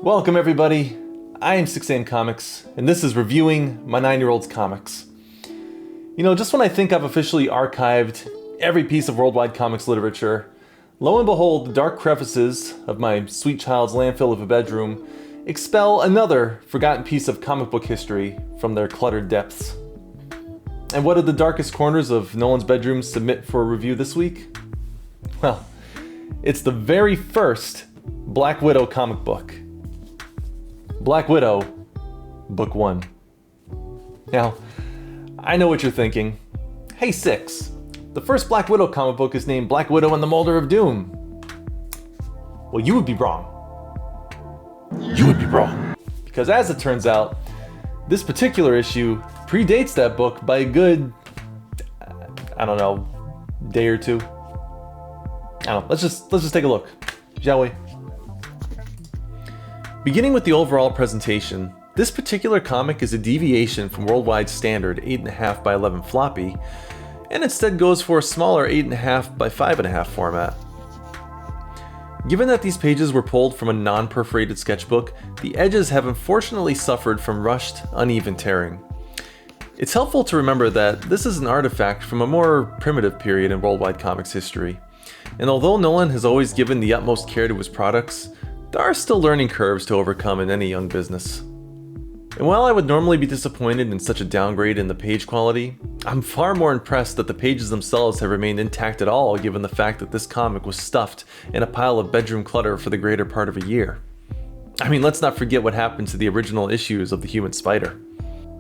Welcome everybody, I am 6am Comics, and this is reviewing my 9-year-old's comics. You know, just when I think I've officially archived every piece of worldwide comics literature, lo and behold, the dark crevices of my sweet child's landfill of a bedroom expel another forgotten piece of comic book history from their cluttered depths. And what did the darkest corners of Nolan's bedroom submit for a review this week? Well, it's the very first Black Widow comic book. Black Widow, Book 1. Now, I know what you're thinking. Hey Six, the first Black Widow comic book is named Black Widow and the Molder of Doom. Well, you would be wrong. You would be wrong. Because as it turns out, this particular issue predates that book by a good, day or two. Let's just take a look, shall we? Beginning with the overall presentation, this particular comic is a deviation from worldwide standard 8.5 by 11 floppy, and instead goes for a smaller 8.5 by 5.5 format. Given that these pages were pulled from a non-perforated sketchbook, the edges have unfortunately suffered from rushed, uneven tearing. It's helpful to remember that this is an artifact from a more primitive period in worldwide comics history, and although Nolan has always given the utmost care to his products, there are still learning curves to overcome in any young business. And while I would normally be disappointed in such a downgrade in the page quality, I'm far more impressed that the pages themselves have remained intact at all given the fact that this comic was stuffed in a pile of bedroom clutter for the greater part of a year. I mean, let's not forget what happened to the original issues of the Human Spider.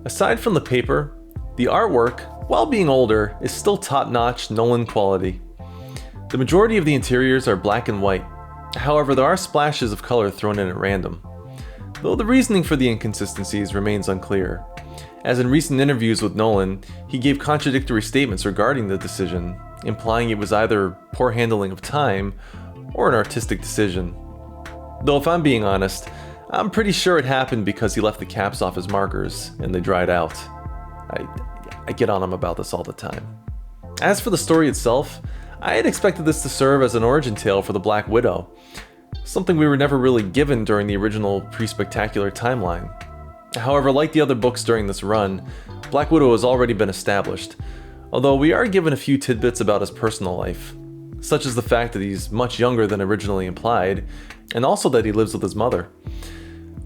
Aside from the paper, the artwork, while being older, is still top-notch Nolan quality. The majority of the interiors are black and white. However, there are splashes of color thrown in at random, though the reasoning for the inconsistencies remains unclear. As in recent interviews with Nolan, he gave contradictory statements regarding the decision, implying it was either poor handling of time or an artistic decision. Though if I'm being honest, I'm pretty sure it happened because he left the caps off his markers and they dried out. I get on him about this all the time. As for the story itself, I had expected this to serve as an origin tale for the Black Widow, something we were never really given during the original pre-spectacular timeline. However, like the other books during this run, Black Widow has already been established, although we are given a few tidbits about his personal life, such as the fact that he's much younger than originally implied, and also that he lives with his mother.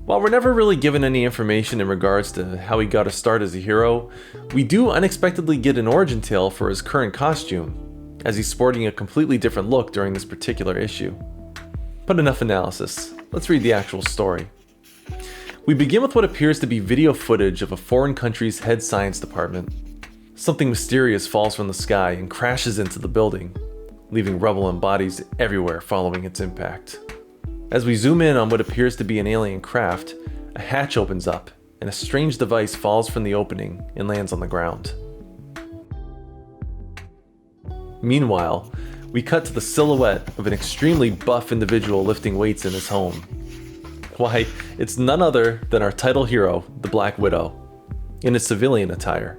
While we're never really given any information in regards to how he got a start as a hero, we do unexpectedly get an origin tale for his current costume, as he's sporting a completely different look during this particular issue. But enough analysis, let's read the actual story. We begin with what appears to be video footage of a foreign country's head science department. Something mysterious falls from the sky and crashes into the building, leaving rubble and bodies everywhere following its impact. As we zoom in on what appears to be an alien craft, a hatch opens up and a strange device falls from the opening and lands on the ground. Meanwhile, we cut to the silhouette of an extremely buff individual lifting weights in his home. Why, it's none other than our title hero, the Black Widow, in his civilian attire.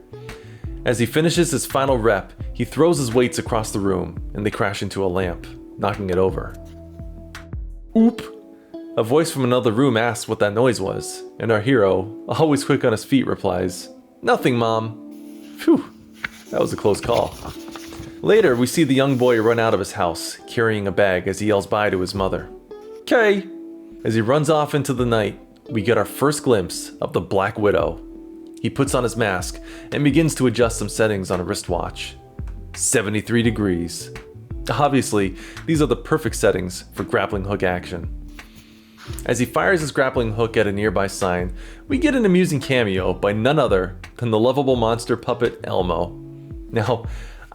As he finishes his final rep, he throws his weights across the room and they crash into a lamp, knocking it over. Oop! A voice from another room asks what that noise was, and our hero, always quick on his feet, replies, "Nothing, Mom." Phew, that was a close call. Later, we see the young boy run out of his house, carrying a bag as he yells bye to his mother. "Kay!" As he runs off into the night, we get our first glimpse of the Black Widow. He puts on his mask and begins to adjust some settings on a wristwatch. 73 degrees. Obviously, these are the perfect settings for grappling hook action. As he fires his grappling hook at a nearby sign, we get an amusing cameo by none other than the lovable monster puppet Elmo. Now,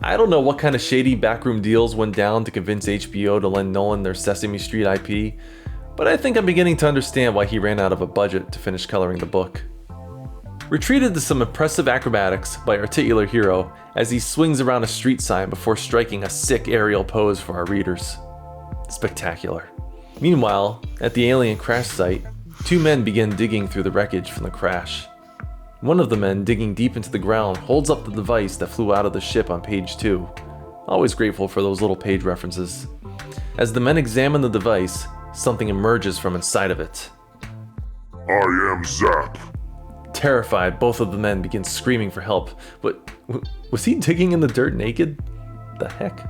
I don't know what kind of shady backroom deals went down to convince HBO to lend Nolan their Sesame Street IP, but I think I'm beginning to understand why he ran out of a budget to finish coloring the book. We're treated to some impressive acrobatics by our titular hero as he swings around a street sign before striking a sick aerial pose for our readers. Spectacular. Meanwhile, at the alien crash site, two men begin digging through the wreckage from the crash. One of the men digging deep into the ground holds up the device that flew out of the ship on page 2. Always grateful for those little page references. As the men examine the device, something emerges from inside of it. I am Zap. Terrified, both of the men begin screaming for help. But was he digging in the dirt naked? The heck?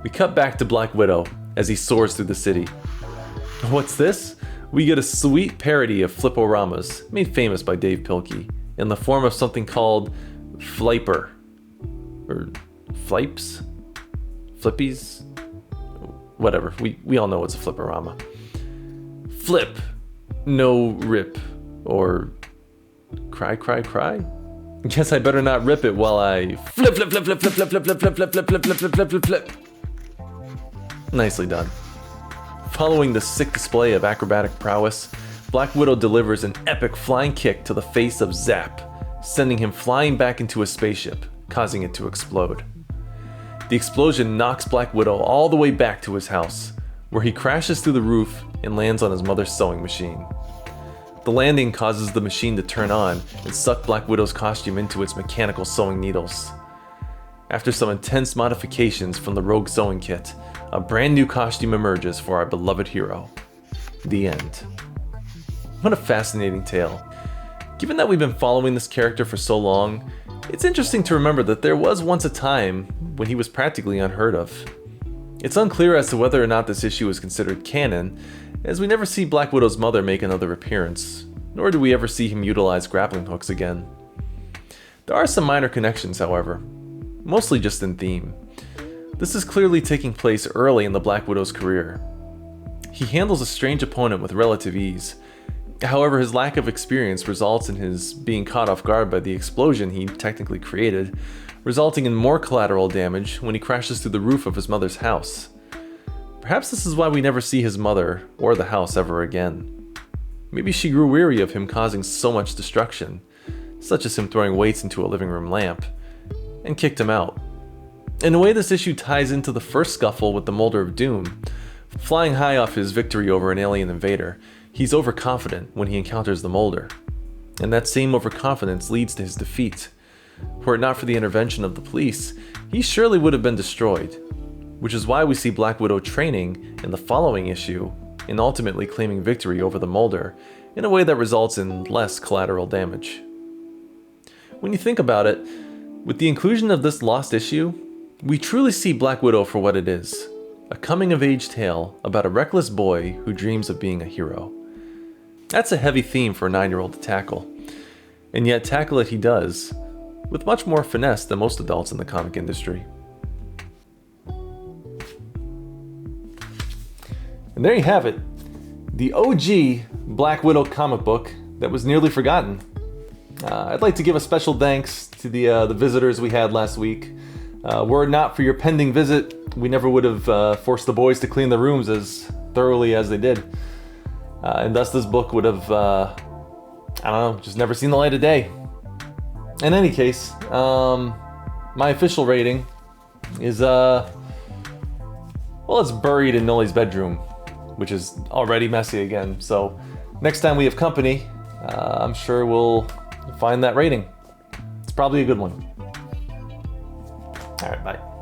We cut back to Black Widow as he soars through the city. What's this? We get a sweet parody of Flip-O-Ramas, made famous by Dave Pilkey, in the form of something called Fliper. Or Flipes? Flippies? Whatever, we all know what's a Flip-O-Rama. Flip, no rip, or cry, cry, cry? Guess I better not rip it while I flip, flip, flip, flip, flip, flip, flip, flip, flip, flip, flip, flip, flip, flip, flip, flip. Nicely done. Following the sick display of acrobatic prowess, Black Widow delivers an epic flying kick to the face of Zap, sending him flying back into a spaceship, causing it to explode. The explosion knocks Black Widow all the way back to his house, where he crashes through the roof and lands on his mother's sewing machine. The landing causes the machine to turn on and suck Black Widow's costume into its mechanical sewing needles. After some intense modifications from the Rogue sewing kit, a brand new costume emerges for our beloved hero. The end. What a fascinating tale. Given that we've been following this character for so long, it's interesting to remember that there was once a time when he was practically unheard of. It's unclear as to whether or not this issue is considered canon, as we never see Black Widow's mother make another appearance, nor do we ever see him utilize grappling hooks again. There are some minor connections, however, mostly just in theme. This is clearly taking place early in the Black Widow's career. He handles a strange opponent with relative ease. However, his lack of experience results in his being caught off guard by the explosion he technically created, resulting in more collateral damage when he crashes through the roof of his mother's house. Perhaps this is why we never see his mother or the house ever again. Maybe she grew weary of him causing so much destruction, such as him throwing weights into a living room lamp, and kicked him out. In a way, this issue ties into the first scuffle with the Molder of Doom. Flying high off his victory over an alien invader, he's overconfident when he encounters the Molder. And that same overconfidence leads to his defeat. Were it not for the intervention of the police, he surely would have been destroyed. Which is why we see Black Widow training in the following issue and ultimately claiming victory over the Molder in a way that results in less collateral damage. When you think about it, with the inclusion of this lost issue, we truly see Black Widow for what it is, a coming-of-age tale about a reckless boy who dreams of being a hero. That's a heavy theme for a 9-year-old to tackle, and yet tackle it he does, with much more finesse than most adults in the comic industry. And there you have it, the OG Black Widow comic book that was nearly forgotten. I'd like to give a special thanks to the visitors we had last week. Were it not for your pending visit, we never would have forced the boys to clean the rooms as thoroughly as they did. And thus this book would have, just never seen the light of day. In any case, my official rating is, it's buried in Noli's bedroom, which is already messy again. So next time we have company, I'm sure we'll find that rating. It's probably a good one. All right, bye.